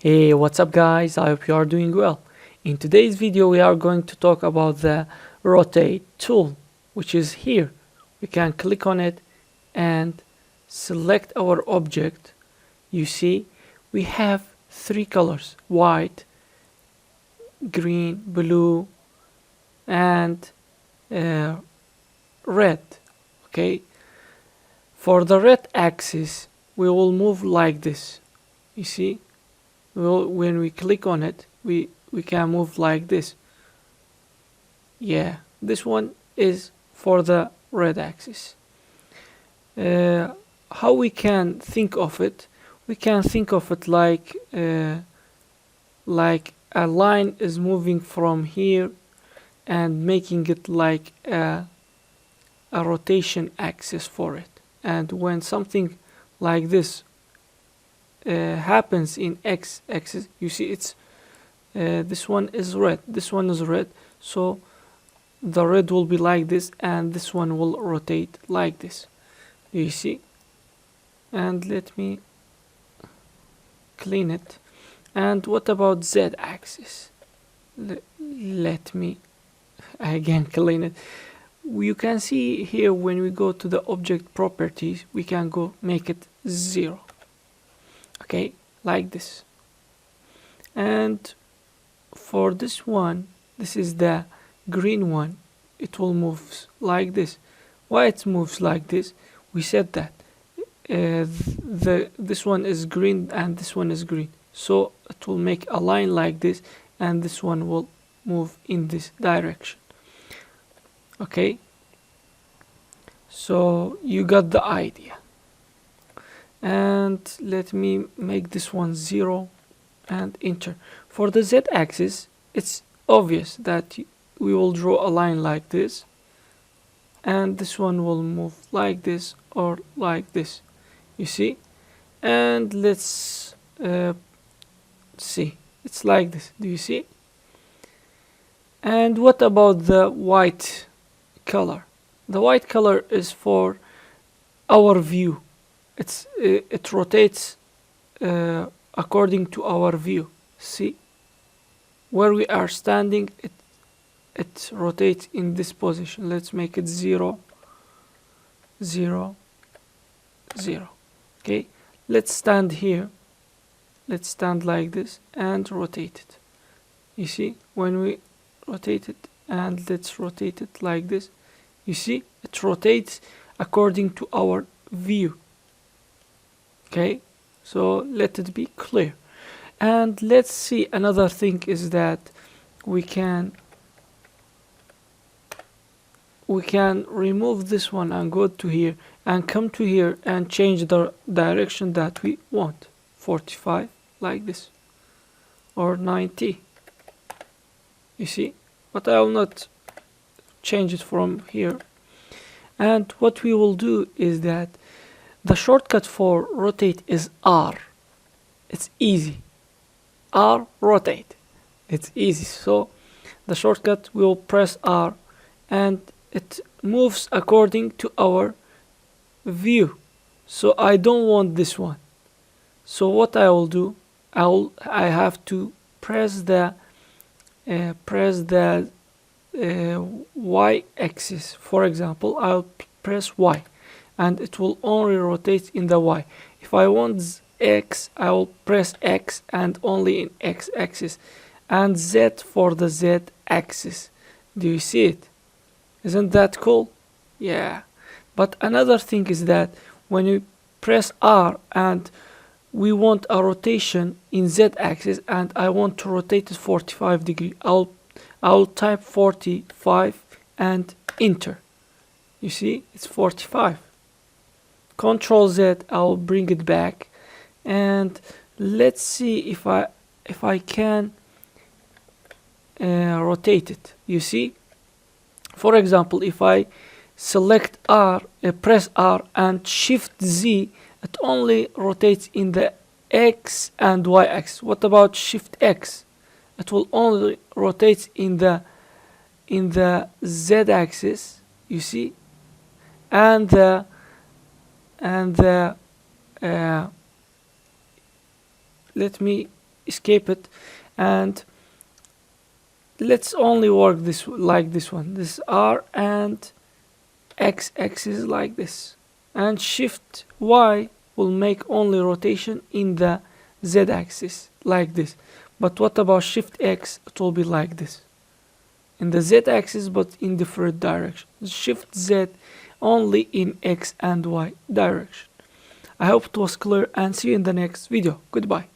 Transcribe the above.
Hey, what's up guys? I hope you are doing well. In today's video we are going to talk about the rotate tool, which is here. We can click on it and select our object. You see we have three colors: white, green, blue, and uh, red. Okay, for the red axis we will move like this. You see, when we click on it, we can move like this. Yeah, this one is for the red axis. How we can think of it? We can think of it like a line is moving from here and making it like a rotation axis for it. And when something like this happens in x axis, you see it's this one is red, this one is red, so the red will be like this and this one will rotate like this. Do you see? And let me clean it. And what about z axis? Let me again clean it. You can see here when we go to the object properties, we can go make it 0. Okay, like this. And for this one, this is the green one, it will move like this. Why it moves like this? We said that this one is green and this one is green, so it will make a line like this, and this one will move in this direction. Okay, so you got the idea. And let me make this one 0 and enter. For the z-axis, it's obvious that we will draw a line like this, and this one will move like this or like this. You see? And let's see. It's like this. Do you see? And what about the white color? The white color is for our view. It rotates according to our view. See, where we are standing, it rotates in this position. Let's make it 0, 0, 0. Okay, let's stand here. Let's stand like this and rotate it. You see, when we rotate it, and let's rotate it like this. You see, it rotates according to our view. Okay, so let it be clear. And let's see, another thing is that we can remove this one and go to here and come to here and change the direction that we want. 45 like this, or 90. You see, but I will not change it from here. And what we will do is that the shortcut for rotate is R. It's easy. R, rotate. It's easy. So the shortcut, we will press R and it moves according to our view. So I don't want this one. So what I will do, I have to press the Y axis. For example, I'll press Y and it will only rotate in the Y. If I want X, I will press X and only in X axis, and Z for the Z axis. Do you see it? Isn't that cool? Yeah. But another thing is that when you press R and we want a rotation in Z axis and I want to rotate it 45 degrees, I'll type 45 and enter. You see, it's 45. Control Z, I'll bring it back, and let's see if I can rotate it. You see, for example, if I select R, press R and Shift Z, it only rotates in the X and Y axis. What about Shift X? It will only rotate in the Z axis. You see, and the let me escape it, and let's only work this like this one. This is R and X axis like this, and Shift Y will make only rotation in the Z axis like this. But what about Shift X? It will be like this in the Z axis but in different direction. Shift Z only in X and Y direction. I hope it was clear, and see you in the next video. Goodbye.